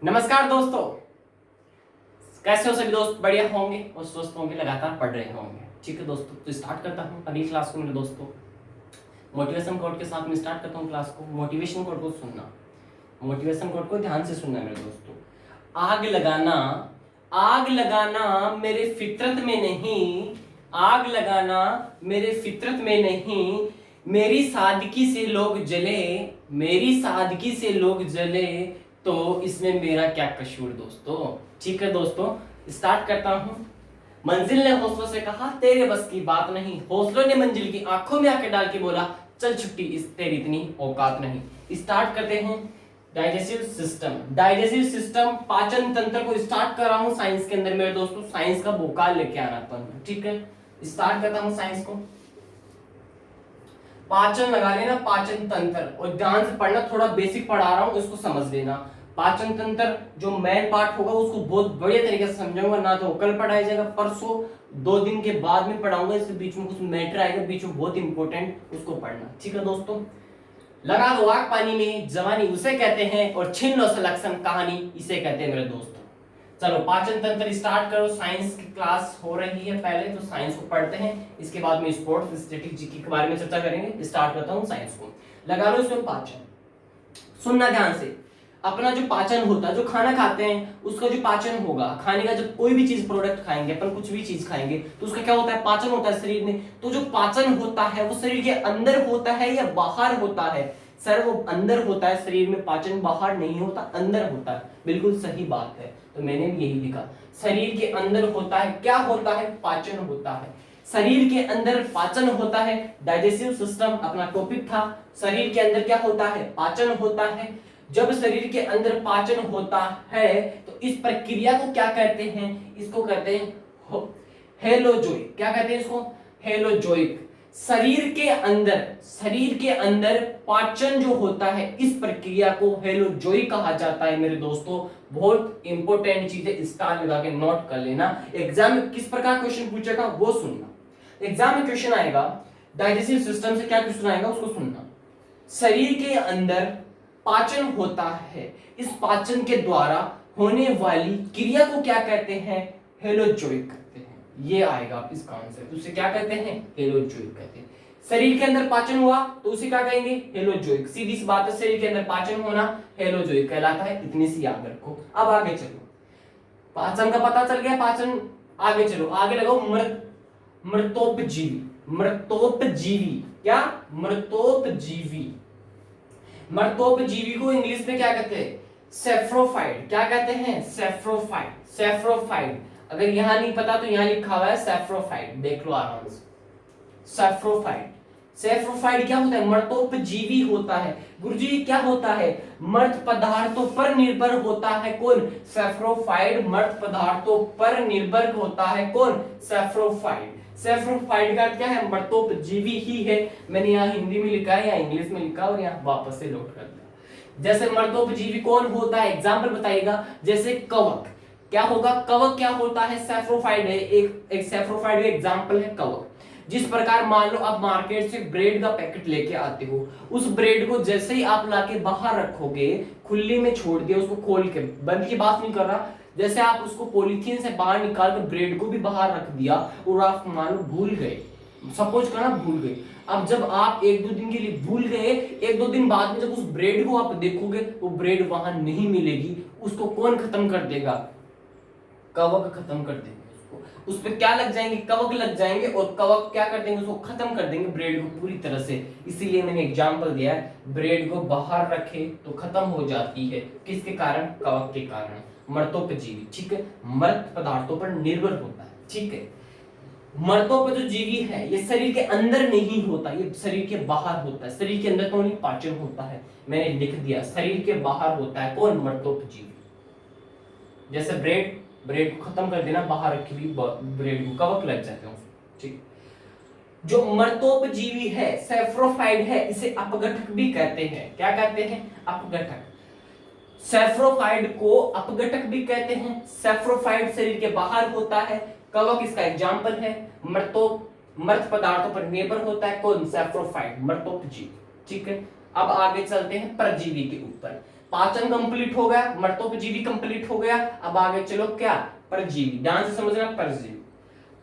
नमस्कार दोस्तों, कैसे हो सभी दोस्त? बढ़िया होंगे और स्वस्थ होंगे, लगातार पढ़ रहे होंगे। ठीक है दोस्तों, तो स्टार्ट करता हूँ अगली क्लास को। मेरे दोस्तों, मोटिवेशन कोड के साथ में स्टार्ट करता हूँ क्लास को। मोटिवेशन कोड को सुनना, मोटिवेशन कोड को ध्यान से सुनना मेरे दोस्तों। आग लगाना, आग लगाना मेरे फितरत में नहीं, आग लगाना मेरे फितरत में नहीं। मेरी सादगी से लोग जले, मेरी सादगी से लोग जले, तो इसमें मेरा क्या कसूर दोस्तों। ठीक है दोस्तों, स्टार्ट करता हूं। मंजिल ने हौसलों से कहा तेरे बस की बात नहीं, हौसलों ने मंजिल की आंखों में आके डाल के बोला चल छुट्टी, इस तेरी इतनी औकात नहीं। स्टार्ट करते हैं डाइजेस्टिव सिस्टम। डाइजेस्टिव सिस्टम, पाचन तंत्र को स्टार्ट कर रहा हूं साइंस के अंदर मेरे दोस्तों। साइंस का भूकाल लेके आना था, ठीक है। स्टार्ट करता हूं साइंस को। पाचन लगा लेना, पाचन तंत्र, और ध्यान से पढ़ना, थोड़ा बेसिक पढ़ा रहा हूं, इसको समझ लेना। पाचन तंत्र जो मेन पार्ट होगा उसको बहुत बढ़िया तरीके से समझाऊंगा, ना तो कल पढ़ाया जाएगा, परसों 2 दिन के बाद में पढ़ाऊंगा। इसके बीच में कुछ मैटर आएगा बीच में बहुत इंपॉर्टेंट, उसको पढ़ना। ठीक है दोस्तों, लगा दो आग पानी में, जवानी उसे कहते हैं, और छीन लो सलक्षण कहानी इसे कहते हैं मेरे दोस्तों। चलो पाचन तंत्र स्टार्ट करो। साइंस की क्लास हो रही है, पहले तो साइंस को पढ़ते हैं, इसके बाद में स्पोर्ट्स स्ट्रेटेजी के बारे में चर्चा करेंगे। स्टार्ट करता हूं साइंस को। लगा लो इसमें पाचन, सुनना ध्यान से। अपना जो पाचन होता है, जो खाना खाते हैं उसका जो पाचन होगा, खाने का जब कोई भी चीज प्रोडक्ट खाएंगे अपन, कुछ भी चीज खाएंगे तो उसका क्या होता है, पाचन होता है शरीर में। तो जो पाचन होता है वो शरीर के अंदर होता है या बाहर होता है? सर वो अंदर होता है शरीर में, पाचन बाहर नहीं होता, अंदर होता है। बिल्कुल सही बात है, तो मैंने भी यही लिखा, शरीर के अंदर होता है। क्या होता है? पाचन होता है। शरीर के अंदर पाचन होता है। डाइजेस्टिव सिस्टम अपना टॉपिक था। शरीर के अंदर क्या होता है? पाचन होता है। जब शरीर के अंदर पाचन होता है तो इस प्रक्रिया को क्या कहते हैं? इसको कहते हैं हेलोजोइक। क्या कहते हैं इसको? हेलोजोइक। शरीर के अंदर, शरीर के अंदर पाचन जो होता है, इस प्रक्रिया को हेलोजोइक कहा जाता है मेरे दोस्तों। बहुत इंपॉर्टेंट चीज है, स्टार लगा के नोट कर लेना। एग्जाम में किस प्रकार क्वेश्चन पूछेगा वो सुनना। एग्जाम में क्वेश्चन आएगा डाइजेस्टिव सिस्टम से, क्या क्वेश्चन आएगा उसको सुनना। शरीर के अंदर पाचन होता है, इस पाचन के द्वारा होने वाली क्रिया को क्या कहते हैं? हेलोजोइक कहते हैं। ये आएगा इसका आंसर। उसे क्या कहते हैं? हेलोजोइक कहते हैं। शरीर के अंदर पाचन हुआ तो उसे क्या कहेंगे? हेलोजोइक। सीधी सी बात है, शरीर के अंदर पाचन होना हेलोजोइक कहलाता है। इतनी सी याद रखो। अब आगे चलो, पाचन का पता चल गया, पाचन। आगे चलो, आगे लगाओ मृतोपजीवी। मृतोपजीवी क्या? मृतोपजीवी। मर्तोपजीवी को इंग्लिश में क्या कहते हैं? सेफ्रोफाइड। क्या कहते हैं? सेफ्रोफाइड। सेफ्रोफाइड, अगर यहां नहीं पता तो यहां लिखा हुआ है सेफ्रोफाइड, देख लो आराम से। सेफ्रोफाइड, सेफ्रोफाइड क्या होता है? मर्तोपजीवी होता है। गुरुजी क्या होता है? मर्त पदार्थों पर निर्भर होता है। कौन? सेफ्रोफाइड मर्त पदार्थों पर निर्भर होता है। कौन? सेफ्रोफाइड। सेफ्रोफाइड का क्या है? मर्तोपजीवी ही है। मैंने यहाँ हिंदी में लिखा है या इंग्लिश में लिखा और यहाँ वापस से नोट कर दिया। जैसे मर्तोपजीवी कौन होता है, एग्जाम्पल बताइएगा। जैसे कवक, क्या होगा? कवक क्या होता है? सेफ्रोफाइड है। एक सेफ्रोफाइड का एग्जाम्पल है कवक। जिस प्रकार मान लो आप मार्केट से ब्रेड का पैकेट लेके आते हो, उस ब्रेड को जैसे ही आप लाके बाहर रखोगे, खुली में छोड़ दिया, उसको खोल के, बंद की बात नहीं कर रहा, जैसे आप उसको पॉलीथीन से बाहर निकाल कर ब्रेड को भी बाहर रख दिया और आप मान लो भूल गए, सपोज करना भूल गए। अब जब आप 1-2 दिन के लिए भूल गए, 1-2 दिन बाद में जब उस ब्रेड को आप देखोगे वो ब्रेड वहां नहीं मिलेगी। उसको कौन खत्म कर देगा? कवक खत्म कर देंगे उसको। उस पे क्या लग जाएंगे? कवक लग जाएंगे, और कवक क्या कर देंगे? उसको खत्म कर देंगे ब्रेड को पूरी तरह से। इसीलिए मैंने एग्जांपल दिया है, ब्रेड को बाहर रखे तो खत्म हो जाती है। किसके कारण? कवक के कारण। मर्तोपजीवी, ठीक है, मर्त पदार्थों पर निर्भर होता है। ठीक है, मर्तों पर जो जीवी है ये शरीर के अंदर नहीं होता, ये शरीर के बाहर होता है। शरीर के अंदर तो नहीं पाचन होता है, मैंने लिख दिया, शरीर के बाहर होता है। कौन? मर्तोपजीवी। जैसे ब्रेड, ब्रेड को खत्म कर देना, बाहर रखी हुई ब्रेड को कवक लग जाते हैं। ठीक, जो मर्तोपजीवी है, सेफ्रोफाइड है, इसे अपघटक भी कहते हैं। क्या कहते हैं? अपघटक। सेफ्रोफाइड को अपघटक भी कहते हैं। सेफ्रोफाइड शरीर के बाहर होता है। कवक इसका एग्जाम्पल है। मर्त पदार्थों पर निर्भर होता है। कौन? सेफ्रोफाइड, मर्तोपजीवी। ठीक है, अब आगे चलते हैं परजीवी के ऊपर। पाचन कंप्लीट हो गया, मर्तोपजीवी कंप्लीट हो गया। अब आगे चलो क्या, परजीवी। ध्यान से समझना, परजीवी।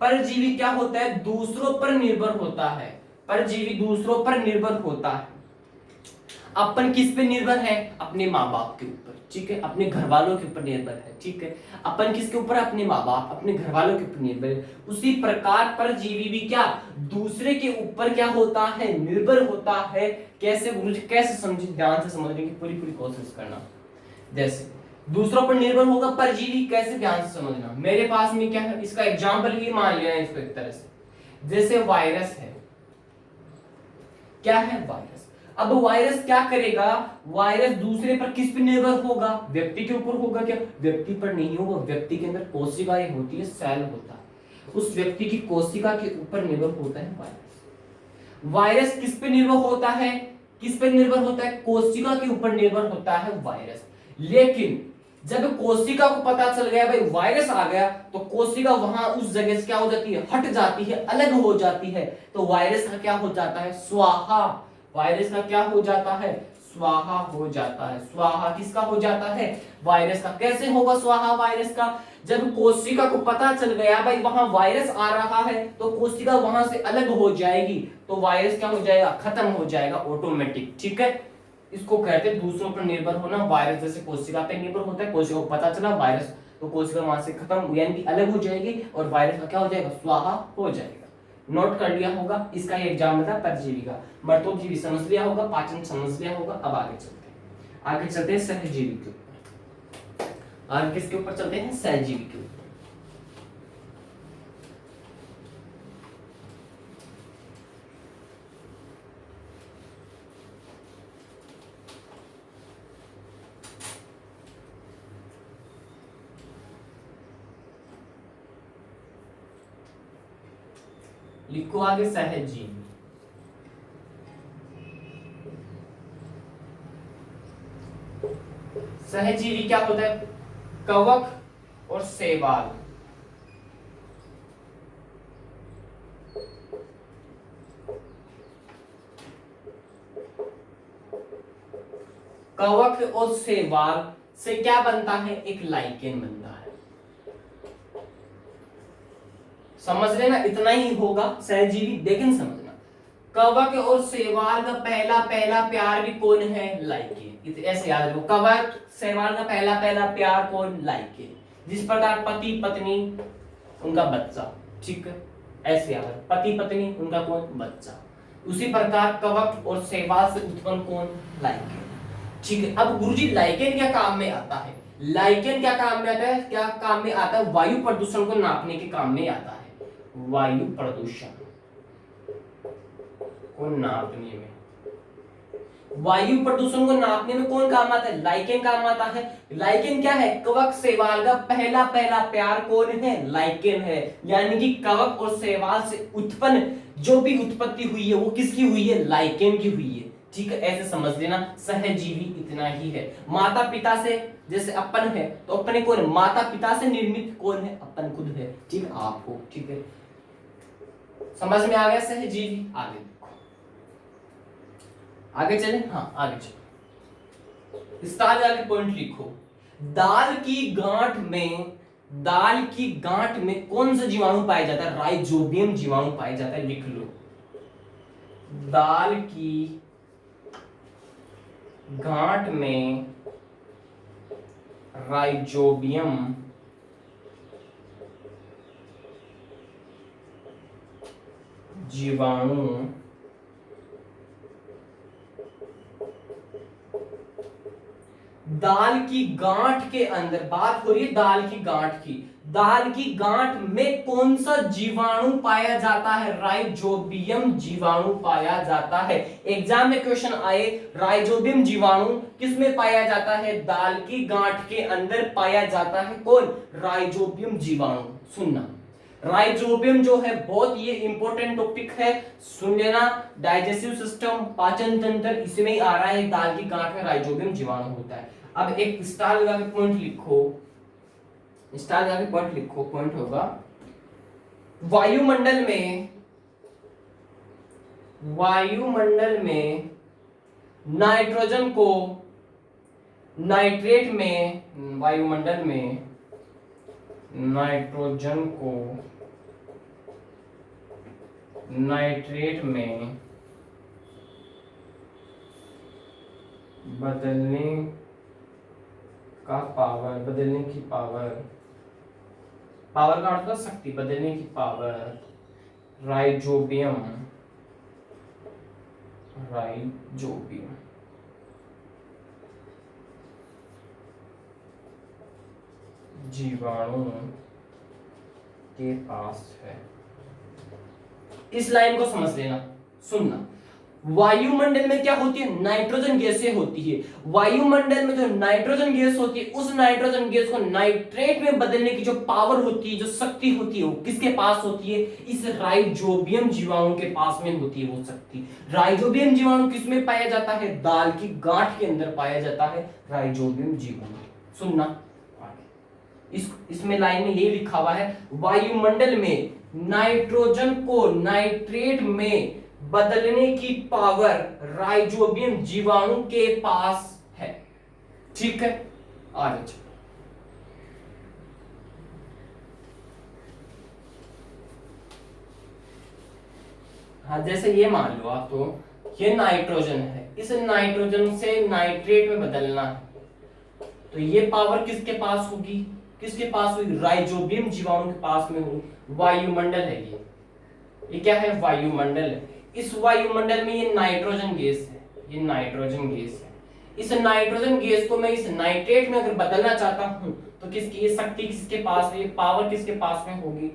परजीवी क्या होता है, दूसरों पर निर्भर होता है। परजीवी दूसरों पर निर्भर होता है। अपन किस पे निर्भर है, अपने माँ बाप के ऊपर, ठीक है, अपने घर वालों के ऊपर निर्भर है, ठीक है। अपन किसके ऊपर, अपने माँ बाप, अपने घर वालों के ऊपर निर्भर है। उसी प्रकार परजीवी भी क्या, दूसरे के ऊपर क्या होता है, निर्भर होता है। कैसे गुरुजी, कैसे समझे, ध्यान से समझने की पूरी पूरी कोशिश करना। जैसे दूसरों पर निर्भर होगा परजीवी, कैसे, ध्यान से समझना। मेरे पास में क्या है, इसका एग्जाम्पल ही मान लिया है इसको एक तरह से। जैसे वायरस है, क्या है, वायरस। अब वायरस क्या करेगा, वायरस दूसरे पर किस पे निर्भर होगा, व्यक्ति के ऊपर होगा क्या, व्यक्ति पर नहीं होगा। व्यक्ति के अंदर कोशिकाएं होती है, सेल होता है, उस व्यक्ति की कोशिका के ऊपर निर्भर होता है वायरस। वायरस किस पे निर्भर होता है, किस पे निर्भर होता है, कोशिका के ऊपर निर्भर होता है वायरस। लेकिन जब कोशिका को पता चल गया भाई वायरस आ गया, तो कोशिका वहां उस जगह से क्या हो जाती है, हट जाती है, अलग हो जाती है। तो वायरस का क्या हो जाता है, स्वाहा। वायरस का क्या हो जाता है, स्वाहा हो जाता है। स्वाहा किसका हो जाता है, वायरस का। कैसे होगा स्वाहा वायरस का, जब कोशिका को पता चल गया भाई वहां वायरस आ रहा है, तो कोशिका वहां से अलग हो जाएगी, तो वायरस क्या हो जाएगा, खत्म हो जाएगा ऑटोमेटिक, ठीक है। इसको कहते हैं दूसरों पर निर्भर होना। वायरस जैसे कोशिका पे निर्भर होता है, कोशिका को पता चला वायरस, तो कोशिका वहां से खत्म यानी कि अलग हो जाएगी, और वायरस का क्या हो जाएगा, स्वाहा हो जाएगा। नोट कर लिया होगा, इसका ये एग्जाम था परजीवी का। मर्तोपजीवी समझ लिया होगा, पाचन समझ लिया होगा। अब आगे चलते हैं, आगे चलते हैं सहजीवी के ऊपर। आगे किसके ऊपर चलते हैं, सहजीवी के ऊपर। लिखो आगे सहजीवी। सहजीवी क्या होता है, कवक और शैवाल। कवक और शैवाल से क्या बनता है, एक लाइकेन बनता है। समझ लेना, इतना ही होगा सहजीवी, लेकिन समझना कवक और शैवाल का पहला पहला प्यार भी कौन है, लाइकेन। ऐसे याद रखो, कवक शैवाल का पहला पहला प्यार कौन, लाइकेन। जिस प्रकार पति पत्नी उनका बच्चा, ठीक है, ऐसे याद रखो, पति पत्नी उनका कौन, बच्चा। उसी प्रकार कवक और शैवाल से उत्पन्न कौन, लाइकेन, ठीक है। अब गुरुजी लाइकेन क्या काम में आता है, लाइकेन क्या काम में आता है, क्या काम में आता है, वायु प्रदूषण को नापने के काम में आता है। वायु प्रदूषण को नापने में, वायु प्रदूषण को नापने में कौन काम आता है, लाइकेन काम आता है। लाइकेन क्या है, कवक शैवाल का पहला पहला प्यार कौन है, लाइकेन है। यानी कि कवक और शैवाल से उत्पन्न जो भी उत्पत्ति हुई है वो किसकी हुई है, लाइकेन की हुई है, ठीक है। ऐसे समझ लेना, सहजीवी इतना ही है। माता पिता से, जैसे अपन है तो अपने कौन है, माता पिता से निर्मित कौन है, अपन खुद है, ठीक है, आप हो, ठीक है। समझ में आ गया सहजीवी। आगे देखो, आगे चले, हाँ आगे चलो। इस आगे पॉइंट लिखो, दाल की गांठ में, दाल की गांठ में कौन सा जीवाणु पाया जाता है, राइजोबियम जीवाणु पाया जाता है, लिख लो। दाल की गांठ में राइजोबियम जीवाणु दाल की गांठ के अंदर, बात हो रही है दाल की गांठ की, दाल की गांठ में कौन सा जीवाणु पाया जाता है, राइजोबियम जीवाणु पाया जाता है। एग्जाम में क्वेश्चन आए, राइजोबियम जीवाणु किस में पाया जाता है, दाल की गांठ के अंदर पाया जाता है, कौन, राइजोबियम जीवाणु। सुनना, राइजोबियम जो है बहुत ये इंपॉर्टेंट टॉपिक है, सुन लेना। डाइजेस्टिव सिस्टम, पाचन तंत्र, इसमें ही आ रहा है, दाल की गांठ में राइजोबियम जीवाणु होता है। अब एक स्टार लगा के पॉइंट लिखो, स्टार लगा के पॉइंट लिखो, पॉइंट होगा, वायुमंडल में, वायुमंडल में नाइट्रोजन को नाइट्रेट में, वायुमंडल में नाइट्रोजन को नाइट्रेट में बदलने की पावर का अर्थ है शक्ति, बदलने की पावर राइजोबियम जीवाणु के पास है। इस लाइन को समझ लेना, सुनना। वायुमंडल में क्या होती है? नाइट्रोजन गैसें होती है। वायुमंडल में जो नाइट्रोजन गैस होती है, उस नाइट्रोजन गैस को नाइट्रेट में बदलने की जो पावर होती है, जो शक्ति होती है, वो किसके पास होती है? इस राइजोबियम जीवाणु के पास में होती है वो शक्ति। राइजोबियम जीवाणु किसमें पाया जाता है? दाल की गांठ के अंदर पाया जाता है राइजोबियम जीवाणु। सुनना, इसमें लाइन में ये लिखा हुआ है, वायुमंडल में नाइट्रोजन को नाइट्रेट में बदलने की पावर राइजोबियम जीवाणु के पास है। ठीक है, आगे चलो। हाँ, जैसे ये मान लो आप, तो ये नाइट्रोजन है, इस नाइट्रोजन से नाइट्रेट में बदलना है, तो ये पावर किसके पास होगी? किसके पास हुई? राइजोबियम जीवाणु के पास में हो। वायुमंडल है ये क्या है? वायुमंडल है। इस वायुमंडल में ये नाइट्रोजन गैस है, ये नाइट्रोजन गैस है। इस नाइट्रोजन गैस को मैं इस नाइट्रेट में अगर बदलना चाहता हूं, तो किसकी ये शक्ति किसके पास है? ये पावर किसके पास में होगी?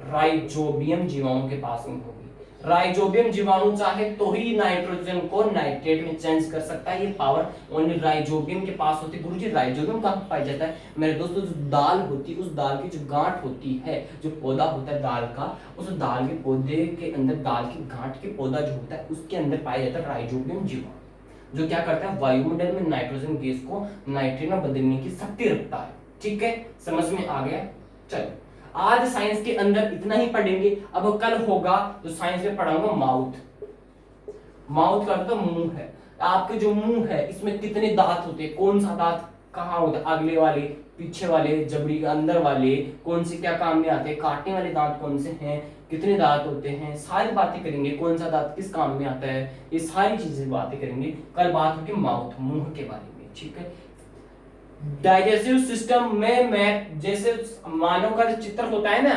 राइजोबियम जीवाणु के पास में होगी। राइजोबियम जीवाणु चाहे तो ही नाइट्रोजन को नाइट्रेट में चेंज कर सकता है, ये पावर ओनली राइजोबियम के पास होती है। गुरुजी राइजोबियम कहाँ पाया जाता है? मेरे दोस्तों, जो दाल होती है, उस दाल की जो गांठ होती है, जो पौधा होता है दाल का, उस दाल के पौधे के अंदर, दाल की गांठ के पौधा जो होता है, उसके अंदर पाया जाता है राइजोबियम जीवाणु, जो क्या करता है? वायुमंडल में नाइट्रोजन गैस को नाइट्रेट में बदलने की शक्ति रखता है। ठीक है, समझ में आ गया? चलो, आज साइंस के अंदर इतना ही पढ़ेंगे। अब कल होगा तो साइंस में पढ़ाऊंगा माउथ। माउथ का मतलब मुंह है। आपके जो मुंह है, इसमें कितने दांत होते हैं, कौन सा दांत कहाँ होता है, अगले वाले, पीछे वाले, जबड़ी के अंदर वाले, कौन से क्या काम में आते हैं, काटने वाले दांत कौन से हैं, कितने दांत होते हैं, सारी बातें करेंगे। कौन सा दांत किस काम में आता है, ये सारी चीजें बातें करेंगे। कल बात होगी माउथ, मुंह के बारे में। ठीक है, डाइजेस्टिव सिस्टम में मैं जैसे मानव का जो चित्र होता है ना,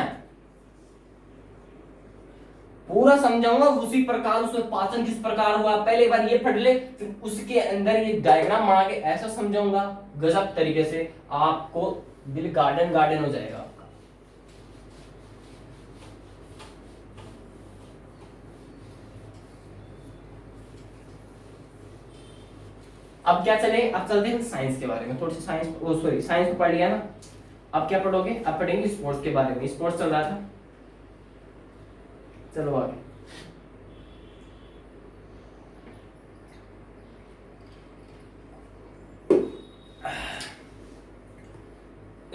पूरा समझाऊंगा उसी प्रकार, उसमें पाचन किस प्रकार हुआ, पहले बार ये पढ़ ले, फिर उसके अंदर ये डायग्राम बना के ऐसा समझाऊंगा गजब तरीके से, आपको दिल गार्डन गार्डन हो जाएगा आपका। अब क्या चले, अब चलते हैं साइंस के बारे में। थोड़ी सी साइंस को पढ़ लिया ना, अब क्या पढ़ोगे? अब पढ़ेंगे स्पोर्ट्स के बारे में। स्पोर्ट्स चल रहा था, चलो आगे।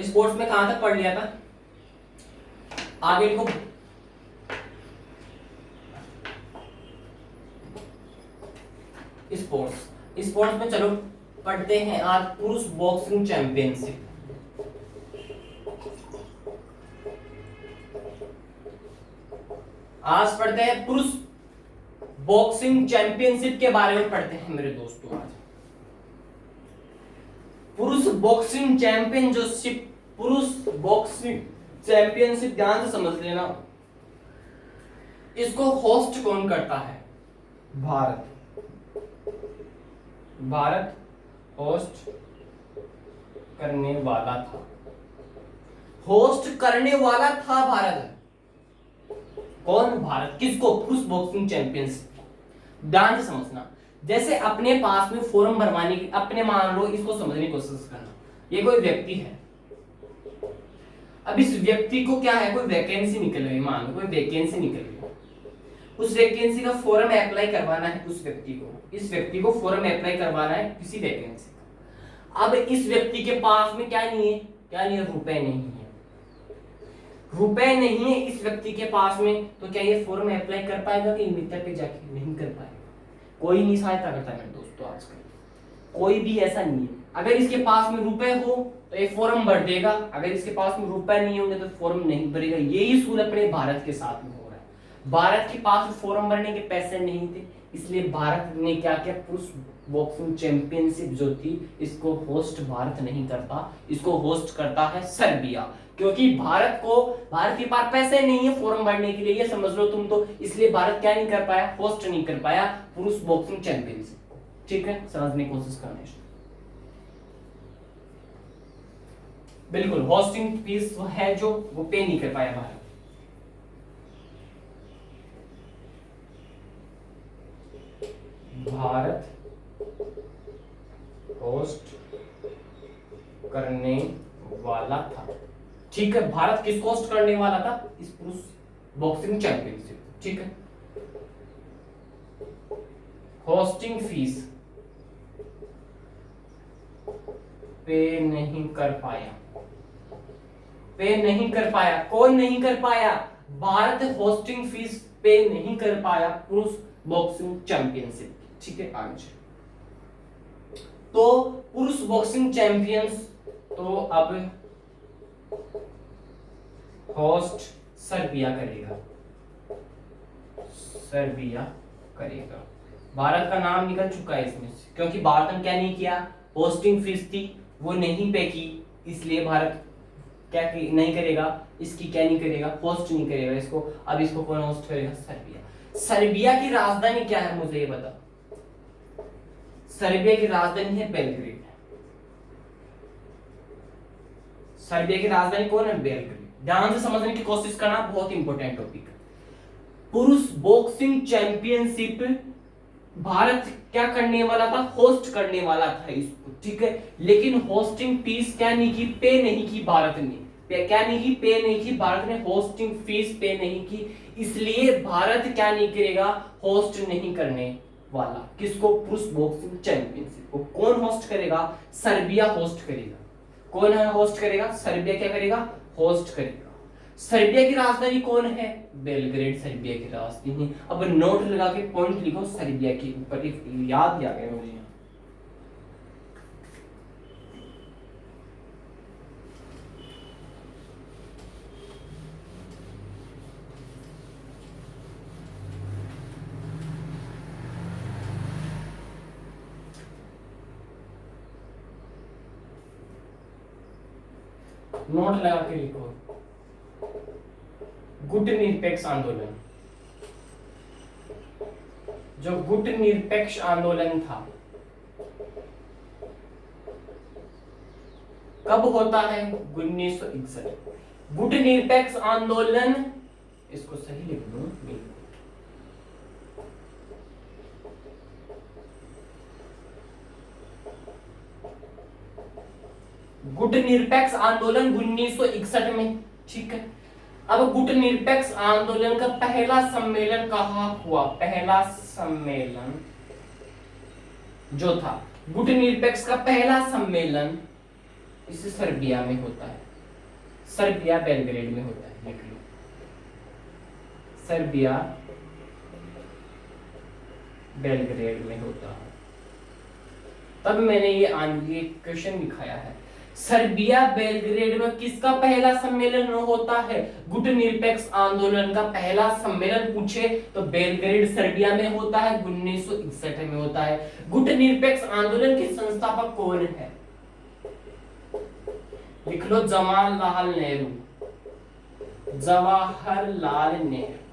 स्पोर्ट्स में कहां तक पढ़ लिया था? आगे इनको स्पोर्ट्स में चलो पढ़ते हैं आज पुरुष बॉक्सिंग चैंपियनशिप। आज पढ़ते हैं पुरुष बॉक्सिंग चैंपियनशिप के बारे में पढ़ते हैं मेरे दोस्तों। आज पुरुष बॉक्सिंग चैंपियनशिप, पुरुष बॉक्सिंग चैंपियनशिप ध्यान से समझ लेना। इसको होस्ट कौन करता है? भारत। भारत होस्ट करने वाला था, होस्ट करने वाला था भारत। कौन? भारत। किसको? पुरुष बॉक्सिंग चैंपियनशिप। ध्यान से समझना। जैसे अपने पास में फॉर्म भरवाने की, अपने मान लो, इसको समझने की कोशिश करना। ये कोई व्यक्ति है, अब इस व्यक्ति को क्या है, कोई वैकेंसी निकल रही है, मान लो कोई वैकेंसी निकल रही है, उस वैकेंसी का फॉर्म अप्लाई करवाना है उस व्यक्ति को, इस व्यक्ति को फॉर्म अप्लाई करवाना है किसी वैकेंसी का। अब इस व्यक्ति के पास में क्या नहीं है, क्या नहीं है? रुपए नहीं है। रुपए नहीं है इस व्यक्ति के पास में, तो क्या ये फॉर्म अप्लाई कर पाएगा कि मित्र पे जाके? नहीं कर पाएगा। कोई नहीं सहायता करता मेरे दोस्तों आजकल। कोई भी ऐसा नहीं है। अगर इसके पास में रुपए हो तो ये फॉर्म भर देगा, अगर इसके पास में रुपए नहीं होंगे तो फॉर्म नहीं भरेगा। यही सूल अपने भारत के साथ में हो रहा है। भारत के पास फॉर्म भरने के पैसे नहीं थे, इसलिए भारत ने क्या किया, पुरुष बॉक्सिंग चैंपियनशिप जो थी इसको होस्ट भारत नहीं करता, इसको होस्ट करता है सर्बिया। क्योंकि भारत के पास पैसे नहीं है फॉर्म भरने के लिए, ये समझ लो तुम तो, इसलिए भारत क्या नहीं कर पाया, होस्ट नहीं कर पाया पुरुष बॉक्सिंग चैंपियनशिप को। ठीक है, समझने की कोशिश करना है। बिल्कुल, होस्टिंग फीस वो है जो वो पे नहीं कर पाया भारत। भारत होस्ट करने वाला था। ठीक है, भारत किसको होस्ट करने वाला था, इस पुरुष बॉक्सिंग चैंपियनशिप। ठीक है, होस्टिंग फीस पे नहीं कर पाया, पे नहीं कर पाया। कौन नहीं कर पाया, भारत होस्टिंग फीस पे नहीं कर पाया पुरुष बॉक्सिंग चैंपियनशिप। ठीक है, आगे तो पुरुष बॉक्सिंग चैंपियंस तो अब होस्ट सर्बिया करेगा, सर्बिया करेगा। भारत का नाम निकल चुका है इसमें से, क्योंकि भारत ने क्या नहीं किया, होस्टिंग फीस थी वो नहीं पे की, इसलिए भारत क्या नहीं करेगा, इसकी क्या नहीं करेगा, होस्ट नहीं करेगा इसको। अब इसको कौन होस्ट करेगा, सर्बिया। सर्बिया की राजधानी क्या है मुझे ये बता। सर्बिया की राजधानी है बेलग्रेड। सर्बिया की राजधानी कौन है, बेलग्रेड। ध्यान से समझने की कोशिश करना, बहुत इंपॉर्टेंट टॉपिक है। पुरुष बॉक्सिंग चैंपियनशिप भारत क्या करने वाला था, होस्ट करने वाला था इसको। ठीक है, लेकिन होस्टिंग फीस क्या नहीं की, पे नहीं की भारत ने, क्या नहीं की, पे नहीं की भारत ने, होस्टिंग फीस पे नहीं की, इसलिए भारत क्या नहीं करेगा, होस्ट नहीं करने वाला। किसको, पुरुष बॉक्सिंग चैंपियनशिप को। कौन होस्ट करेगा, सर्बिया होस्ट करेगा। कौन है होस्ट करेगा, सर्बिया क्या करेगा, होस्ट करेगा। सर्बिया की राजधानी कौन है, बेलग्रेड सर्बिया की राजधानी। अब नोट लगा के पॉइंट लिखो सर्बिया के ऊपर, याद आ गया मुझे। नोट लगा के लिखो, गुट निरपेक्ष आंदोलन। जो गुट निरपेक्ष आंदोलन था कब होता है, 1961। गुट निरपेक्ष आंदोलन, इसको सही लिख दो, गुट निरपेक्ष आंदोलन 1961 में। ठीक है, अब गुट निरपेक्ष आंदोलन का पहला सम्मेलन कहाँ हुआ, पहला सम्मेलन जो था गुट निरपेक्ष का पहला सम्मेलन इस सर्बिया में होता है, सर्बिया बेलग्रेड में होता है। देख लो, सर्बिया बेलग्रेड में होता है। तब मैंने ये क्वेश्चन दिखाया है, सर्बिया बेलग्रेड में किसका पहला सम्मेलन होता है, गुट निरपेक्ष आंदोलन का पहला सम्मेलन पूछे तो बेलग्रेड सर्बिया में होता है, 1961 में होता है। गुट निरपेक्ष आंदोलन के संस्थापक कौन है, लिख लो, जवाहरलाल नेहरू। जवाहरलाल नेहरू,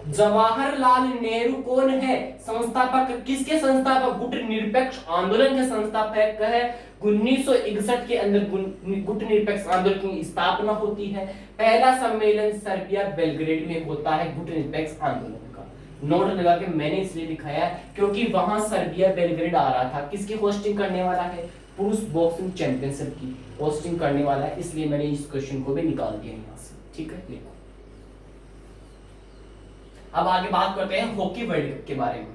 जवाहरलाल नेहरू कौन है, संस्थापक। किसके संस्थापक, गुट निरपेक्ष आंदोलन के संस्थापक है। 1961 के अंदर गुट निरपेक्ष आंदोलन की स्थापना होती है। पहला सम्मेलन सर्बिया बेलग्रेड में होता है गुट निरपेक्ष आंदोलन का। नोट लगा के मैंने इसलिए दिखाया क्योंकि वहां सर्बिया बेलग्रेड आ रहा था, किसकी होस्टिंग करने वाला है, पुरुष बॉक्सिंग चैंपियनशिप की होस्टिंग करने वाला है, इसलिए मैंने इस क्वेश्चन को भी निकाल दिया यहां से। ठीक है, देखो अब आगे बात करते हैं हॉकी वर्ल्ड कप के बारे में।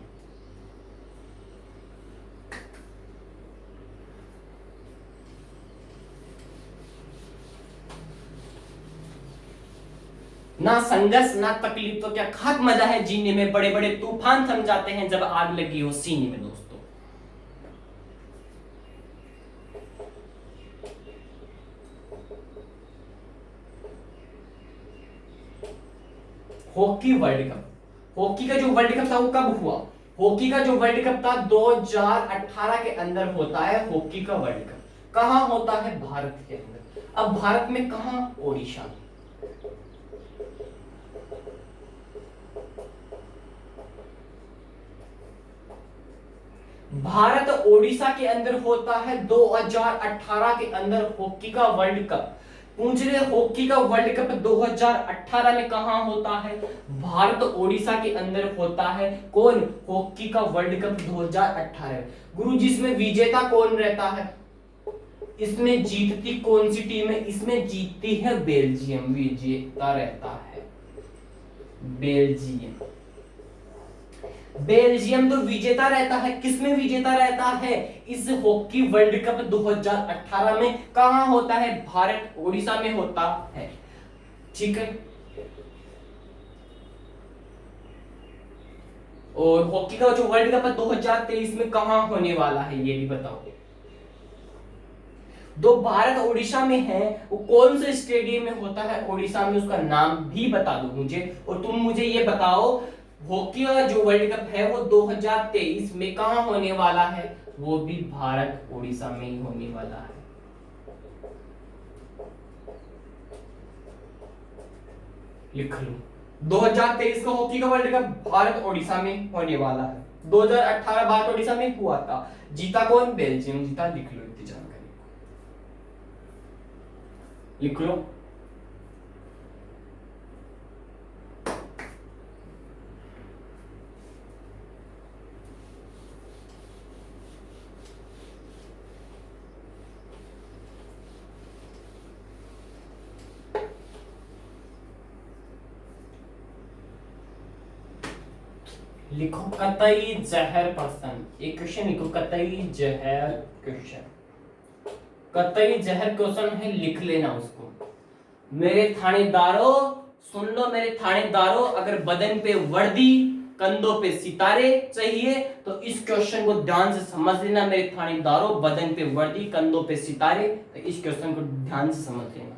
ना संघर्ष ना तकलीफ तो क्या खाक मजा है जीने में, बड़े बड़े तूफान थम जाते हैं जब आग लगी हो सीने में। दोस्तों हॉकी वर्ल्ड कप, हॉकी का जो वर्ल्ड कप था वो कब हुआ? हॉकी का जो वर्ल्ड कप था 2018 के अंदर होता है हॉकी का वर्ल्ड कप। कहां होता है? भारत के अंदर। अब भारत में कहां? ओडिशा में। भारत ओडिशा के अंदर होता है 2018 के अंदर हॉकी का वर्ल्ड कप। पूछ रहे हॉकी का वर्ल्ड कप 2018 में कहां होता है? भारत ओडिशा के अंदर होता है। कौन? हॉकी का वर्ल्ड कप 2018। गुरु जी इसमें विजेता कौन रहता है? इसमें जीतती कौन सी टीम है? इसमें जीतती है बेल्जियम, विजेता रहता है बेल्जियम। बेल्जियम तो विजेता रहता है। किसमें विजेता रहता है? इस हॉकी वर्ल्ड कप 2018 में। कहां होता है? भारत ओडिशा में होता है। ठीक है। और हॉकी का जो वर्ल्ड कप 2023 में कहां होने वाला है ये भी बताओ। दो भारत ओडिशा में है, वो कौन से स्टेडियम में होता है ओडिशा में, उसका नाम भी बता दो मुझे। और तुम मुझे ये बताओ हॉकी का जो वर्ल्ड कप है वो 2023 में कहां होने वाला है? वो भी भारत ओडिशा में ही होने वाला है। लिख लो 2023 का हॉकी का वर्ल्ड कप भारत ओडिशा में होने वाला है। 2018 भारत ओडिशा में हुआ था। जीता कौन? बेल्जियम जीता। लिख लो इतनी जानकारी, लिख लो। लिखो कतई जहर पर्सन। एक क्वेश्चन लिखो, कतई जहर क्वेश्चन। कतई जहर क्वेश्चन है, लिख लेना उसको। मेरे थानेदारों सुन लो, मेरे थानेदारों, अगर बदन पे वर्दी कंधों पे सितारे चाहिए तो इस क्वेश्चन को ध्यान से समझ लेना। मेरे थानेदारों, बदन पे वर्दी कंधों पे सितारे, तो इस क्वेश्चन को ध्यान से समझ लेना।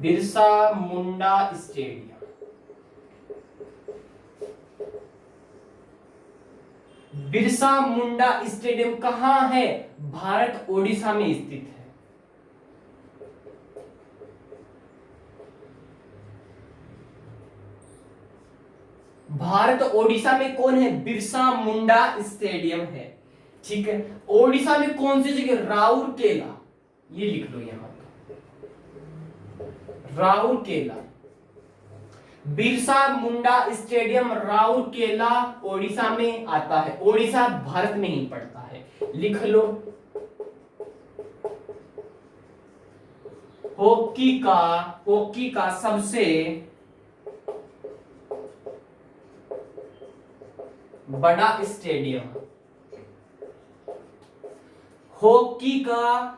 बिरसा मुंडा स्टेडियम, बिरसा मुंडा स्टेडियम कहां है? भारत ओडिशा में स्थित है। भारत ओडिशा में कौन है? बिरसा मुंडा स्टेडियम है। ठीक है। ओडिशा में कौन सी जगह? राउरकेला, ये लिख लो यहां पर, राउरकेला। बिरसा मुंडा स्टेडियम राउरकेला ओडिशा में आता है। ओडिशा भारत में ही पड़ता है, लिख लो। हॉकी का सबसे बड़ा स्टेडियम, हॉकी का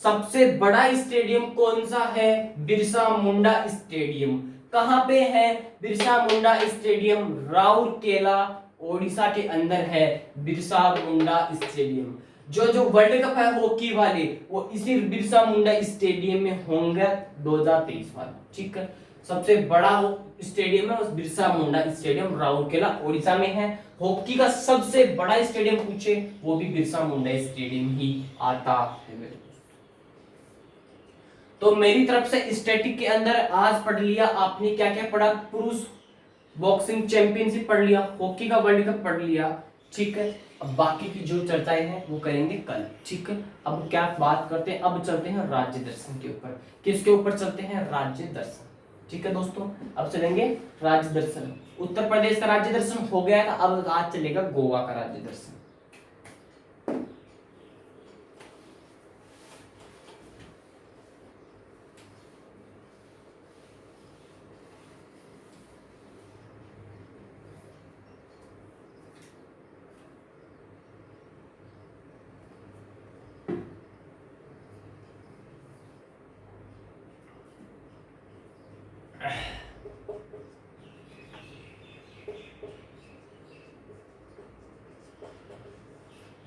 सबसे बड़ा स्टेडियम कौन सा है? बिरसा मुंडा स्टेडियम। कहां पे है बिरसा मुंडा स्टेडियम? राउरकेला ओडिशा के अंदर है बिरसा मुंडा स्टेडियम। जो जो वर्ल्ड कप है हॉकी वाले वो इसी बिरसा मुंडा स्टेडियम में होंगे 2023 वाला। ठीक है। सबसे बड़ा स्टेडियम है बिरसा मुंडा स्टेडियम, राउरकेला ओडिशा में है। हॉकी का सबसे बड़ा स्टेडियम पूछे वो भी बिरसा मुंडा स्टेडियम ही आता है। तो मेरी तरफ से स्टैटिक के अंदर आज पढ़ लिया आपने। क्या क्या पढ़ा? पुरुष बॉक्सिंग चैंपियनशिप पढ़ लिया, हॉकी का वर्ल्ड कप पढ़ लिया। ठीक है। अब बाकी की जो चर्चाएं हैं वो करेंगे कल। ठीक है। अब क्या बात करते हैं? अब चलते हैं राज्य दर्शन के ऊपर। किसके ऊपर चलते हैं? राज्य दर्शन। ठीक है दोस्तों, अब चलेंगे राज्य दर्शन। उत्तर प्रदेश का राज्य दर्शन हो गया था, अब आज चलेगा गोवा का राज्य दर्शन।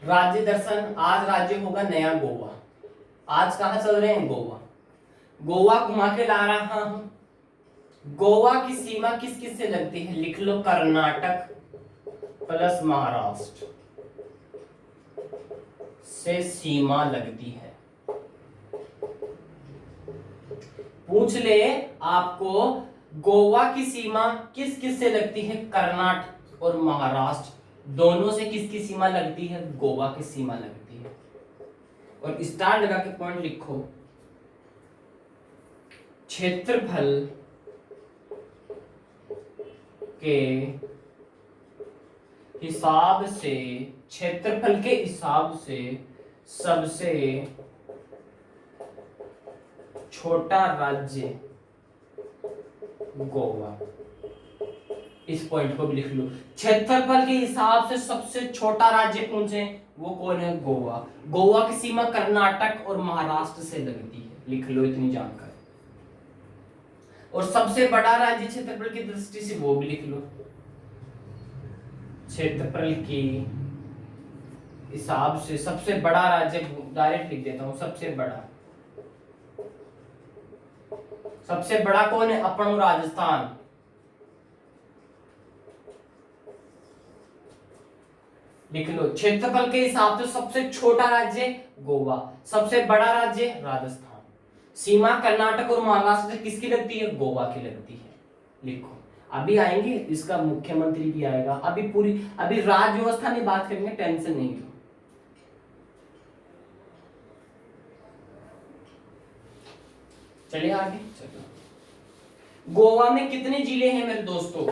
राज्य दर्शन आज राज्य होगा नया गोवा। आज कहां चल रहे हैं? गोवा। गोवा घुमा के ला रहा हूं। गोवा की सीमा किस किस से लगती है? लिख लो, कर्नाटक प्लस महाराष्ट्र से सीमा लगती है। पूछ ले आपको गोवा की सीमा किस किस से लगती है? कर्नाटक और महाराष्ट्र दोनों से किसकी सीमा लगती है? गोवा की सीमा लगती है। और स्टार लगा के पॉइंट लिखो। क्षेत्रफल के हिसाब से, क्षेत्रफल के हिसाब से सबसे छोटा राज्य गोवा। इस पॉइंट को भी लिख लो। क्षेत्रफल के हिसाब से सबसे छोटा राज्य कौन से? वो कौन है? गोवा। गोवा की सीमा कर्नाटक और महाराष्ट्र से लगती है। लिख लो इतनी जानकारी। और सबसे बड़ा राज्य क्षेत्रफल की दृष्टि से वो भी लिख लो। क्षेत्रफल के हिसाब से सबसे बड़ा राज्य, डायरेक्ट लिख देता हूं, सबसे बड़ा। सबसे बड़ा कौन है? अपन राजस्थान। लिख लो, क्षेत्रफल के हिसाब से सबसे छोटा राज्य गोवा, सबसे बड़ा राज्य राजस्थान। सीमा कर्नाटक और महाराष्ट्र से किसकी लगती है? गोवा की लगती है। लिखो, अभी आएंगे, इसका मुख्यमंत्री भी आएगा। अभी राज्य व्यवस्था में बात करेंगे, टेंशन नहीं लो। चलिए आगे चलो। गोवा में कितने जिले हैं मेरे दोस्तों?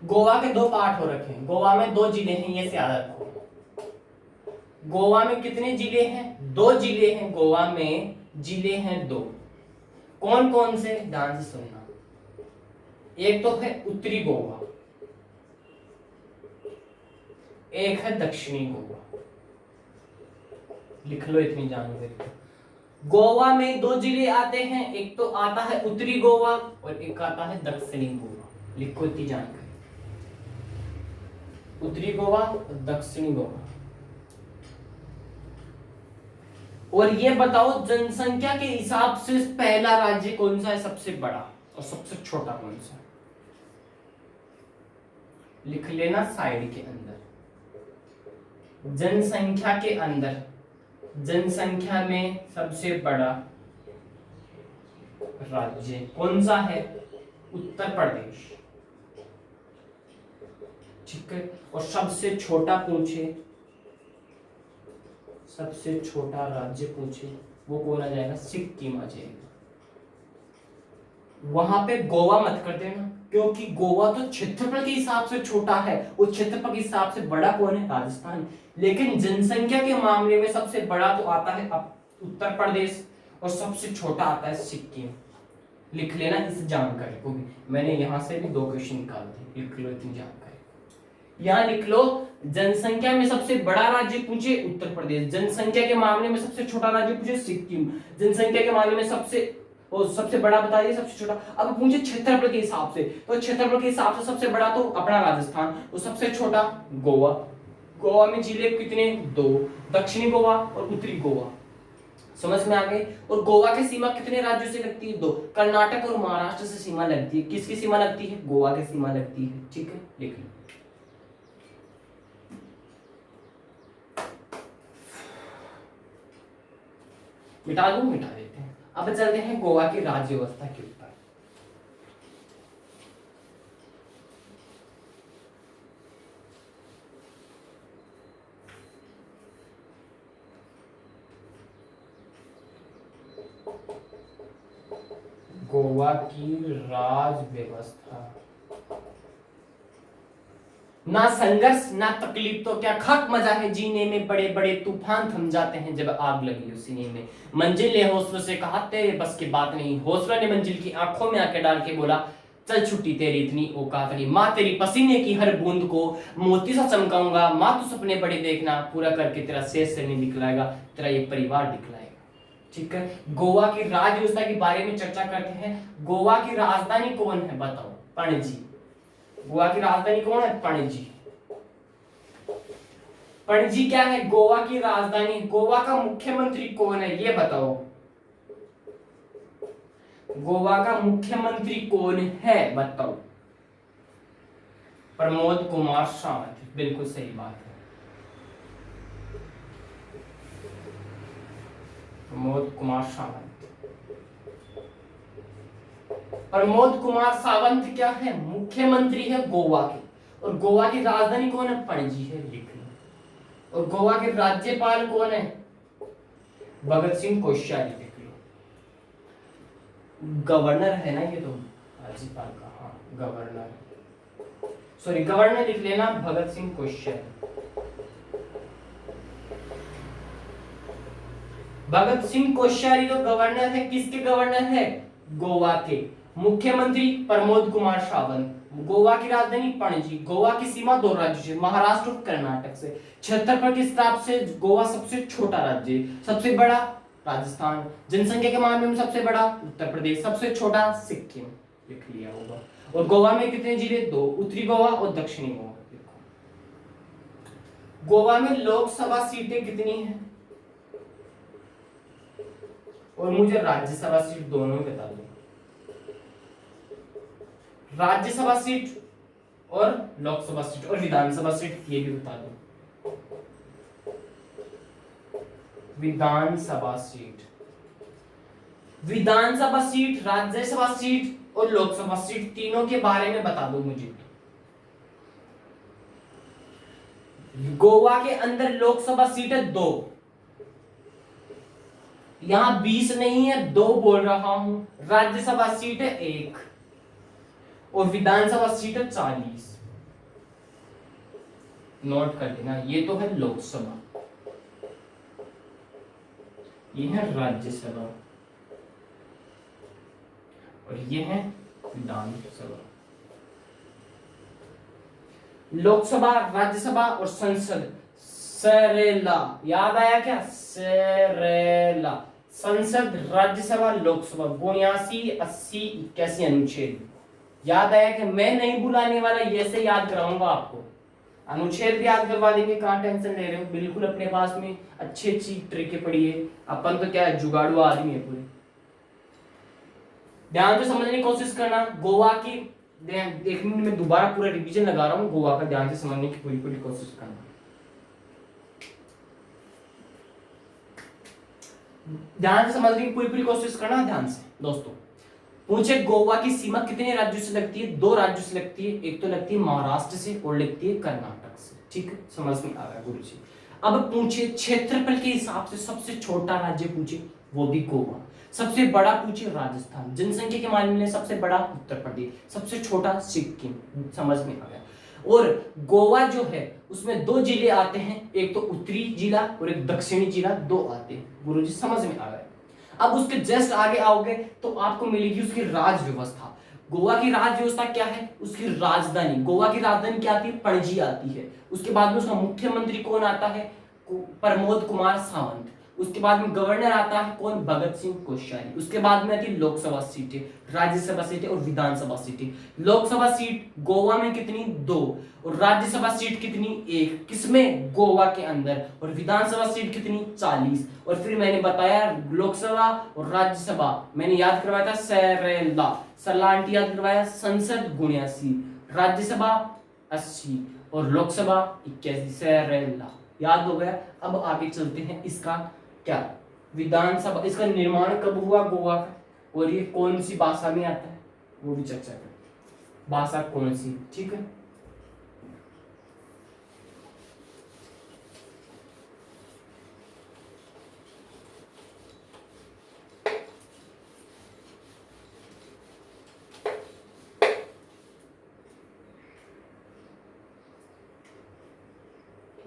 गोवा के दो पार्ट हो रखे हैं। गोवा में 2 जिले हैं, ये से याद रखो। गोवा में कितने जिले हैं? 2 जिले हैं। गोवा में जिले हैं 2। कौन कौन से? ध्यान से सुनना। एक तो है उत्तरी गोवा, एक है दक्षिणी गोवा। लिख लो इतनी जानकारी। गोवा में 2 जिले आते हैं, एक तो आता है उत्तरी गोवा और एक आता है दक्षिणी गोवा। लिखो इतनी जानकारी। उत्तरी गोवा और दक्षिणी गोवा। और ये बताओ जनसंख्या के हिसाब से पहला राज्य कौन सा है सबसे बड़ा, और सबसे छोटा कौन सा? लिख लेना साइड के अंदर। जनसंख्या के अंदर, जनसंख्या में सबसे बड़ा राज्य कौन सा है? उत्तर प्रदेश। ठीक है। और सबसे छोटा पूछे, सबसे छोटा राज्य पूछे, वो कौन आ जाएगा? सिक्किम आ जाएगा। वहां पे गोवा मत कर देना, क्योंकि गोवा तो क्षेत्रफल के हिसाब से छोटा है, और क्षेत्रफल के हिसाब से बड़ा कौन है? राजस्थान। लेकिन जनसंख्या के मामले में सबसे बड़ा तो आता है उत्तर प्रदेश, और सबसे छोटा आता है सिक्किम। लिख लेना इस जानकारी को भी। मैंने यहां से भी 2 क्वेश्चन निकाल दिए। लिख लो इतनी जानकारी। यहां लिख लो, जनसंख्या में सबसे बड़ा राज्य पूछे उत्तर प्रदेश, जनसंख्या के मामले में सबसे छोटा राज्य पूछे सिक्किम, जनसंख्या के मामले में सबसे बड़ा बता दिया, सबसे छोटा। अब पूछे क्षेत्रफल के हिसाब से, तो क्षेत्रफल के हिसाब से सबसे बड़ा तो अपना राजस्थान, और सबसे छोटा गोवा। गोवा में जिले कितने? 2, दक्षिणी गोवा और उत्तरी गोवा। समझ में आ गई। और गोवा की सीमा कितने राज्यों से लगती है? 2, कर्नाटक और महाराष्ट्र से सीमा लगती है। किसकी सीमा लगती है? गोवा की सीमा लगती है। ठीक है, लिख लो। मिटा दूं? मिटा देते हैं। अब चलते हैं गोवा की राज्य व्यवस्था के ऊपर। गोवा की राज व्यवस्था, ना संघर्ष ना तकलीफ तो क्या खाक मजा है जीने में, बड़े बड़े तूफान थम जाते हैं जब आग लगी हो सीने में। मंजिल ने हौसलों से कहा तेरे बस की बात नहीं, हौसला ने मंजिल की आंखों में आके डाल के बोला चल छुट्टी तेरी इतनी औकात नहीं, माँ तेरी पसीने की हर बूंद को मोती सा चमकाऊंगा, माँ तू सपने बड़े देखना, पूरा करके तेरा शेष से नहीं दिखलाएगा, तेरा ये परिवार दिखलाएगा। ठीक है, गोवा की राज व्यवस्था के बारे में चर्चा करते हैं। गोवा की राजधानी कौन है बताओ? पणजी। गोवा की राजधानी कौन है? पणजी। पणजी क्या है? गोवा की राजधानी। गोवा का मुख्यमंत्री कौन है ये बताओ? गोवा का मुख्यमंत्री कौन है बताओ? प्रमोद कुमार सावंत। बिल्कुल सही बात है, प्रमोद कुमार सावंत। प्रमोद कुमार सावंत क्या है? मुख्यमंत्री है गोवा के। और गोवा की राजधानी कौन है? पणजी है, लिख लो। और गोवा के राज्यपाल कौन है? भगत सिंह कोश्यारी, लिख लो। गवर्नर है ना ये तो, राज्यपाल का, हाँ गवर्नर, सॉरी गवर्नर लिख लेना, भगत सिंह कोश्यारी। भगत सिंह कोश्यारी तो गवर्नर है, किसके गवर्नर है? गोवा के। मुख्यमंत्री प्रमोद कुमार सावंत। गोवा की राजधानी पणजी। गोवा की सीमा दो राज्यों से, महाराष्ट्र और कर्नाटक से। क्षेत्रफल के हिसाब से गोवा सबसे छोटा राज्य है। सबसे बड़ा राजस्थान। जनसंख्या के मामले में सबसे बड़ा उत्तर प्रदेश। सबसे छोटा सिक्किम, लिख लिया होगा। और गोवा में कितने जिले? दो, उत्तरी गोवा और दक्षिणी गोवा। गोवा में लोकसभा सीटें कितनी हैं? और मुझे राज्यसभा सीट दोनों ही बता दो। राज्यसभा सीट और लोकसभा सीट और विधानसभा सीट ये भी बता दो। विधानसभा सीट, विधानसभा सीट, राज्यसभा सीट और लोकसभा सीट, तीनों के बारे में बता दो मुझे। गोवा के अंदर लोकसभा सीट है दो, यहां 20 नहीं है, दो बोल रहा हूं। राज्यसभा सीट है एक और विधानसभा सीट है 40। नोट कर लेना, ये तो है लोकसभा, ये है राज्यसभा और ये है विधानसभा। लोकसभा, राज्यसभा और संसद। सरेला, याद आया क्या? सरेला। संसद, राज्यसभा, लोकसभा, 82, 80, 81 अनुच्छेद। याद आया कि मैं नहीं बुलाने वाला, ये से याद कराऊंगा आपको। अनुच्छेद भी याद करवा देंगे, कहां टेंशन ले रहे हो। बिल्कुल अपने पास में अच्छी अच्छी ट्रिकें पड़ी है। अपन तो क्या है, जुगाड़ू आदमी है पूरे। ध्यान से समझने की कोशिश करना। गोवा की, एक मिनट में दोबारा पूरा रिवीजन लगा रहा हूं। गोवा का ध्यान से समझने की पूरी कोशिश करना। ध्यान से समझने की पूरी कोशिश करना ध्यान से दोस्तों। पूछे गोवा की सीमा कितने राज्यों से लगती है? दो राज्यों से लगती है, एक तो लगती है महाराष्ट्र से और लगती है कर्नाटक से। ठीक है, समझ में आ गया गुरु जी। अब पूछे क्षेत्रफल के हिसाब से सबसे छोटा राज्य पूछे, वो भी गोवा। सबसे बड़ा पूछे राजस्थान। जनसंख्या के मामले में सबसे बड़ा उत्तर प्रदेश, सबसे छोटा सिक्किम। समझ में आ गया। और गोवा जो है उसमें दो जिले आते हैं, एक तो उत्तरी जिला और एक दक्षिणी जिला, दो आते हैं। गुरुजी समझ में आ गए। अब उसके जस्ट आगे आओगे तो आपको मिलेगी उसकी राज व्यवस्था। गोवा की राज व्यवस्था क्या है? उसकी राजधानी, गोवा की राजधानी क्या आती है? पणजी आती है। उसके बाद में उसका मुख्यमंत्री कौन आता है? प्रमोद कुमार सावंत। उसके बाद में गवर्नर आता है कौन? भगत सिंह कोश्यारी। उसके बाद में आती है लोकसभा सीटें, राज्यसभा सीटें और विधानसभा सीटें। लोकसभा सीट गोवा में कितनी? दो। और राज्यसभा सीट कितनी? एक। किसमें? गोवा के अंदर। और विधानसभा सीट कितनी? 40। और फिर मैंने बताया लोकसभा और राज्यसभा मैंने याद करवाया था सरेला, सलांटी याद करवाया। संसद 79, राज्यसभा 80 और लोकसभा 81। सरेला याद हो गया। अब आगे चलते हैं। इसका क्या विधानसभा, इसका निर्माण कब हुआ गोवा का, और ये कौन सी भाषा में आता है वो भी चर्चा करते हैं। भाषा कौन सी? ठीक है,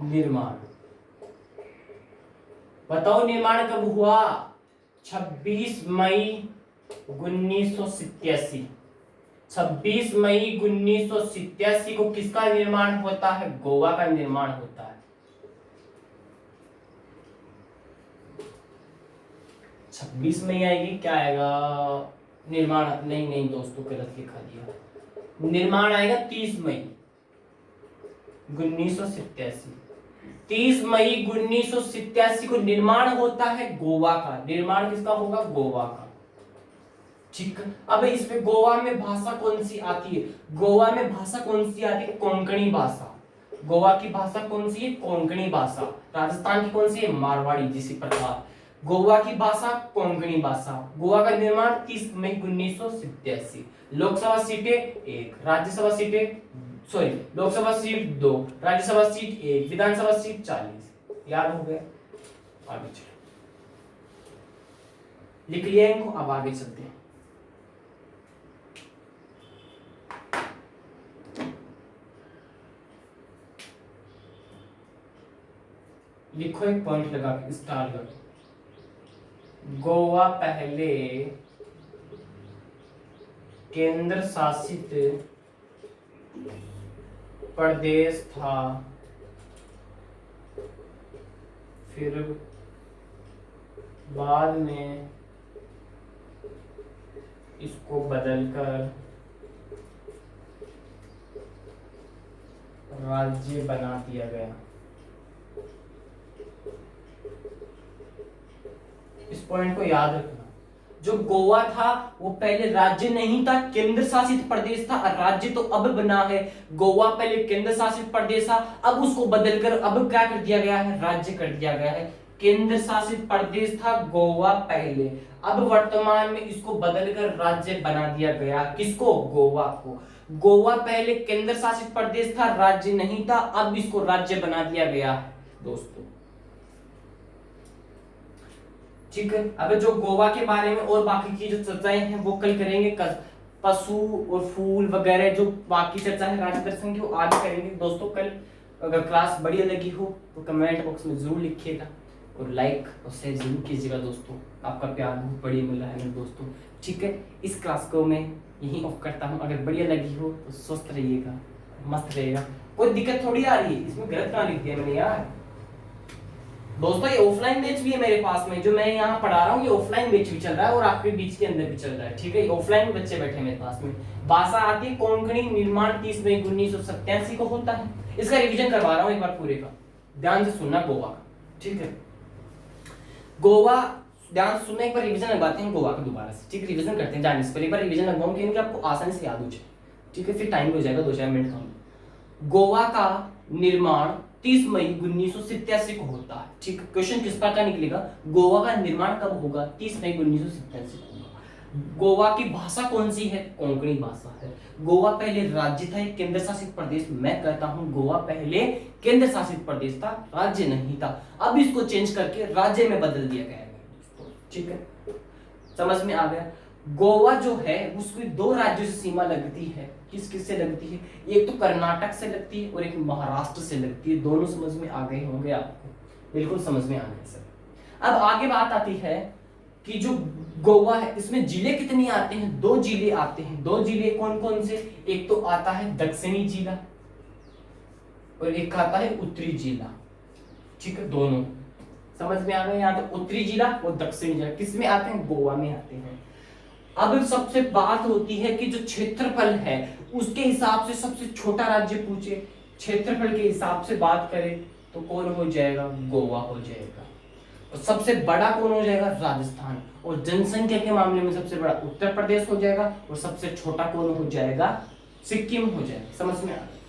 निर्माण बताओ, निर्माण कब हुआ? 26 मई 1987। 26 मई 1987 को किसका निर्माण होता है? गोवा का निर्माण होता है। 26 मई आएगी, क्या आएगा? निर्माण नहीं नहीं दोस्तों, गलत लिखा दिया। निर्माण आएगा 30 मई 1987। 30 मई 1987 को निर्माण होता है गोवा का। निर्माण किसका होगा? गोवा का। ठीक। अब इसमें गोवा में भाषा कौन सी आती है? गोवा में भाषा कौन सी आती है? कोंकणी भाषा। गोवा की भाषा कौन सी है? कोंकणी भाषा। राजस्थान की कौन सी है? मारवाड़ी। जिसी प्रकार गोवा की भाषा कोंकणी भाषा। गोवा का निर्माण 30 मई 1987। लोकसभा सीटें 1, राज्यसभा सीटें sorry Lok Sabha seat 2, Rajya Sabha seat 1, विधानसभा सीट 40। याद हो गया? आगे चलो, लिख लिया इनको। अब आगे चलते हैं। लिखो, एक पॉइंट लगा के स्टार करो। गोवा पहले केंद्र शासित प्रदेश था, फिर बाद में इसको बदलकर राज्य बना दिया गया। इस पॉइंट को याद रखना। जो गोवा था वो पहले राज्य नहीं था, केंद्र शासित प्रदेश था। और राज्य तो अब बना है। गोवा पहले केंद्र शासित प्रदेश था, अब उसको बदलकर अब क्या कर दिया गया है? राज्य कर दिया गया है। केंद्र शासित प्रदेश था गोवा पहले, अब वर्तमान में इसको बदलकर राज्य बना दिया गया। किसको? गोवा को। गोवा पहले केंद्र शासित प्रदेश था, राज्य नहीं था, अब इसको राज्य बना दिया गया है दोस्तों। ठीक है। अब जो गोवा के बारे में और बाकी की जो चर्चाएं हैं वो कल करेंगे। पशु और फूल वगैरह जो बाकी चर्चा है राज्य दर्शन की वो आज करेंगे दोस्तों कल। अगर क्लास बढ़िया लगी हो तो कमेंट बॉक्स में जरूर लिखिएगा और लाइक और शेयर जरूर कीजिएगा दोस्तों। आपका प्यार बहुत बढ़िया मिल रहा है मेरे दोस्तों। ठीक है, इस क्लास को मैं यहीं ऑफ करता हूँ। अगर बढ़िया लगी हो तो स्वस्थ रहिएगा, मस्त रहेगा। कोई दिक्कत थोड़ी आ रही है इसमें, गलत कहाँ लिख दिया मैंने यार दोस्तों। ये ऑफलाइन बैच भी है मेरे पास में, जो मैं यहाँ पढ़ा रहा हूँ ये ऑफलाइन बैच भी चल रहा है और आपके बीच के अंदर भी चल रहा है। ठीक है, ऑफलाइन बच्चे बैठे मेरे पास में। भाषा आती है कोंकणी। निर्माण 30 मई 1987 को होता है। इसका रिवीजन करवा रहा हूँ एक बार पूरे का, ध्यान से सुनना गोवा का। ठीक है, गोवा ध्यान से सुनना, एक बार रिवीजन लगवाते हैं गोवा का दोबारा से। ठीक, रिवीजन करते हैं जाने से पहले एक बार रिवीजन लगवाऊंगा क्योंकि आपको आसानी से याद हो जाए। ठीक है, फिर टाइम हो जाएगा 2-4 मिनट का। गोवा का निर्माण 30 मई 1987 को होता है। ठीक, क्वेश्चन किस प्रकार का निकलेगा? गोवा का निर्माण कब होगा? 30 मई 1987 को होगा। गोवा की भाषा कौन सी है? कोंकणी भाषा है। गोवा पहले राज्य था, एक केंद्र शासित प्रदेश। मैं कहता हूं गोवा पहले केंद्र शासित प्रदेश था, राज्य नहीं था। अब इसको चेंज करके राज्य में बदल दिया गया है दोस्तों। ठीक है, समझ में आ गया? गोवा जो है उसकी 2 राज्यों से सीमा लगती है। किस किस से लगती है? एक तो कर्नाटक से लगती है और एक महाराष्ट्र से लगती है। दोनों समझ में आ गए होंगे आपको, बिल्कुल समझ में आ गए सर। अब आगे बात आती है कि जो गोवा है इसमें जिले कितने आते हैं? 2 जिले आते हैं। 2 जिले कौन कौन से? एक तो आता है दक्षिणी जिला और एक आता है उत्तरी जिला। ठीक है, दोनों समझ में आ गए। यहाँ तो उत्तरी जिला और दक्षिणी जिला किस में आते हैं? गोवा में आते हैं। अब सबसे बात होती है कि जो क्षेत्रफल है उसके हिसाब से सबसे छोटा राज्य पूछे, क्षेत्रफल के हिसाब से बात करें तो कौन हो जाएगा? गोवा हो जाएगा। और सबसे बड़ा कौन हो जाएगा? राजस्थान। और जनसंख्या के मामले में सबसे बड़ा उत्तर प्रदेश हो जाएगा और सबसे छोटा कौन हो जाएगा? सिक्किम हो जाएगा। समझ में आ रहा है?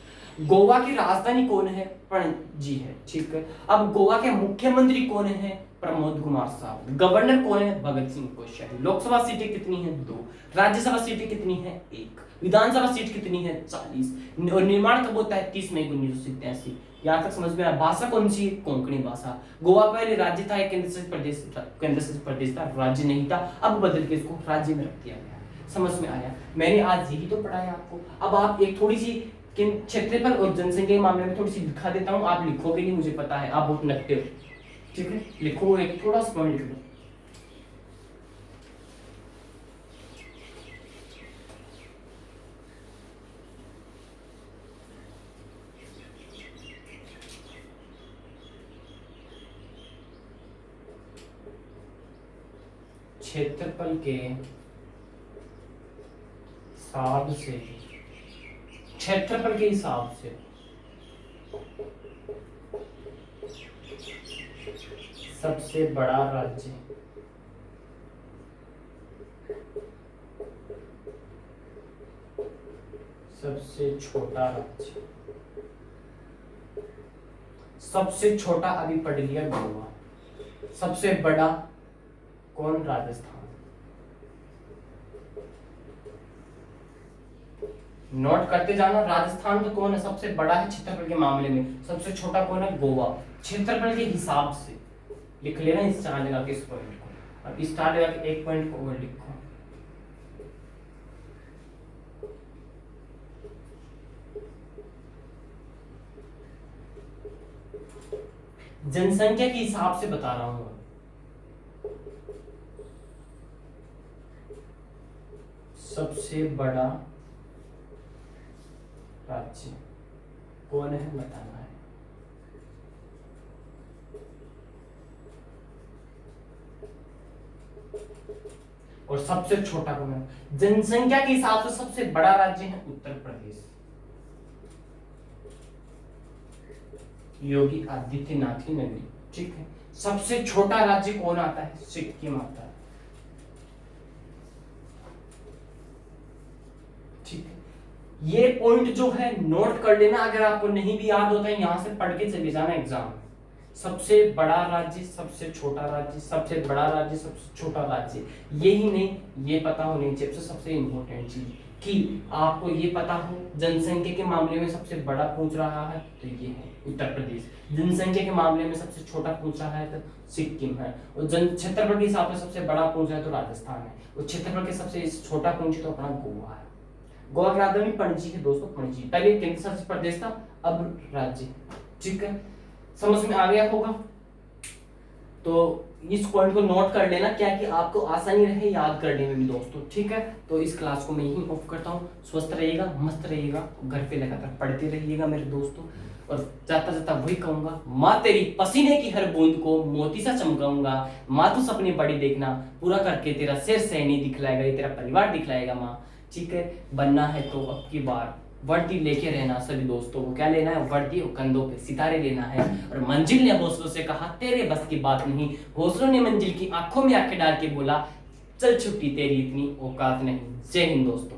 गोवा की राजधानी कौन है? पणजी है। ठीक है, अब गोवा के मुख्यमंत्री कौन है? प्रमोद कुमार साहब। गवर्नर कौन है? भगत सिंह कोश्यारी। लोकसभा सीटें कितनी है? 2। राज्यसभा सीटें कितनी है? 1। विधानसभा सीट कितनी है? 40। और निर्माण कब होता है? 30 मई 1987। यहाँ तक समझ में आया? भाषा कौन सी है? कोंकणी भाषा। गोवा पहले राज्य था, केंद्र शासित प्रदेश था, राज्य नहीं था। अब बदल के इसको राज्य में रख दिया गया। समझ में आया? मैंने आज यही तो पढ़ाया आपको। अब आप एक थोड़ी सी क्षेत्रफल और जनसंख्या के मामले में थोड़ी सी दिखा देता हूँ। आप लिखोगे नहीं, मुझे पता है, आप बहुत नकटे हो। ठीक है, लिखो, एक थोड़ा सा पॉइंट लिख लो। क्षेत्रफल के हिसाब से, क्षेत्रफल के हिसाब से सबसे बड़ा राज्य, सबसे छोटा राज्य, सबसे छोटा अभी पढ़ लिया गोवा, सबसे बड़ा कौन? राजस्थान। नोट करते जाना, राजस्थान तो कौन है? सबसे बड़ा है क्षेत्रफल के मामले में, सबसे छोटा कौन है? गोवा। क्षेत्रफल के हिसाब से लिख लेना स्टार लगा के इस पॉइंट को, अब स्टार लगा के एक पॉइंट को और लिखो। जनसंख्या के हिसाब से बता रहा हूं, सबसे बड़ा राज्य कौन है बताना है। और सबसे छोटा कौन है? जनसंख्या के हिसाब से सबसे बड़ा राज्य है उत्तर प्रदेश, योगी आदित्यनाथ की नगरी। ठीक है, सबसे छोटा राज्य कौन आता है? सिक्किम आता है। ठीक है, ये पॉइंट जो है नोट कर लेना, अगर आपको नहीं भी याद होता है यहां से पढ़ के चले जाना एग्जाम में। सबसे बड़ा राज्य, सबसे छोटा राज्य, सबसे बड़ा राज्य, सबसे छोटा राज्य, यही नहीं ये पता होनी चाहिए सबसे इंपॉर्टेंट चीज कि आपको ये पता हो जनसंख्या के मामले में सबसे बड़ा पूछ रहा है तो ये है उत्तर प्रदेश, जनसंख्या के मामले में सबसे छोटा पूछ रहा है तो सिक्किम है, और जन क्षेत्रफल के हिसाब से सबसे बड़ा पूछ रहा है तो राजस्थान है, और क्षेत्रफल के सबसे छोटा पूछे तो अपना गोवा है। गोवा की राजधानी पणजी है दोस्तों, पणजी पहले केंद्र शासित प्रदेश था, अब राज्य। ठीक है, समझ में आ गया होगा? तो इस पॉइंट को नोट कर लेना, क्या कि आपको आसानी रहे याद करने में भी दोस्तों। ठीक है, तो इस क्लास को मैं यही ऑफ करता हूँ। स्वस्थ रहिएगा, मस्त रहिएगा, घर पे लगातार पढ़ते रहिएगा मेरे दोस्तों। और जाता जाता वही कहूंगा, माँ तेरी पसीने की हर बूंद को मोती सा चमकाऊंगा, माँ तू सपने बड़ी देखना, पूरा करके तेरा सिर सहनी दिखलाएगा, ये तेरा परिवार दिखलाएगा माँ। ठीक है, बनना है तो अब की बार वर्दी लेके रहना। सभी दोस्तों को क्या लेना है? वर्दी, और कंधों पे सितारे लेना है। और मंजिल ने हौसलों से कहा तेरे बस की बात नहीं, हौसलों ने मंजिल की आंखों में आंखें डाल के बोला चल छुट्टी तेरी इतनी औकात नहीं। जय हिंद दोस्तों।